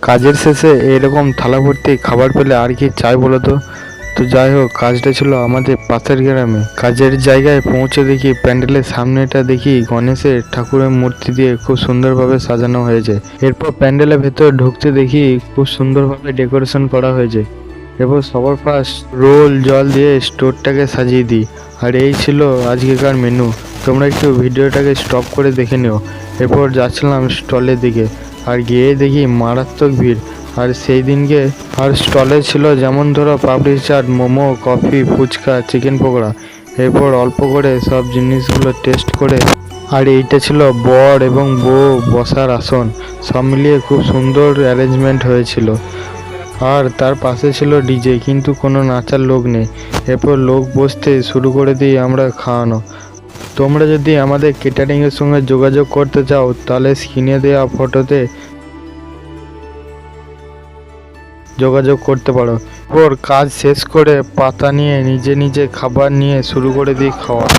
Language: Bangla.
কাজের শেষে এরকম থালা ভর্তি খাবার পেলে আর কি চাই বলো তো। তো যাই হোক, কাজটা ছিল আমাদের পাশের গ্রামে। কাজের জায়গায় পৌঁছে দেখি প্যান্ডেলের সামনেটা দেখি গণেশের ঠাকুরের মূর্তি দিয়ে খুব সুন্দরভাবে সাজানো হয়েছে। এরপর প্যান্ডেলের ভেতর ঢুকতে দেখি খুব সুন্দরভাবে ডেকোরেশন করা হয়েছে। এরপর সবার ফার্স্ট রোল জল দিয়ে স্টোরটাকে সাজিয়ে দিই। আর এই ছিল আজকেকার মেনু। তোমরা একটু ভিডিওটাকে স্টপ করে দেখে নিও। এরপর যাচ্ছিলাম স্টলের দিকে, আর গিয়ে দেখি মারাত্মক ভিড়। আর সেই দিনকে আর স্টলে ছিল যেমন ধরো পাপড়ি চাট, মোমো, কফি, ফুচকা, চিকেন পকোড়া। এরপর অল্প করে সব জিনিসগুলো টেস্ট করে, আর এইটা ছিল বর এবং বউ বসার আসন। সব মিলিয়ে খুব সুন্দর অ্যারেঞ্জমেন্ট হয়েছিল। আর তার পাশে ছিল ডিজে, কিন্তু কোনো নাচার লোক নেই। এরপর লোক বসতে শুরু করে দিই আমরা খাওয়ানো। তোমরা যদি আমাদের কেটারিংয়ের সঙ্গে যোগাযোগ করতে চাও তাহলে স্ক্রিনে দেওয়া ফটোতে যোগাযোগ করতে পারো। এরপর কাজ শেষ করে পাতা নিয়ে নিজে নিজে খাবার নিয়ে শুরু করে দিই খাওয়া।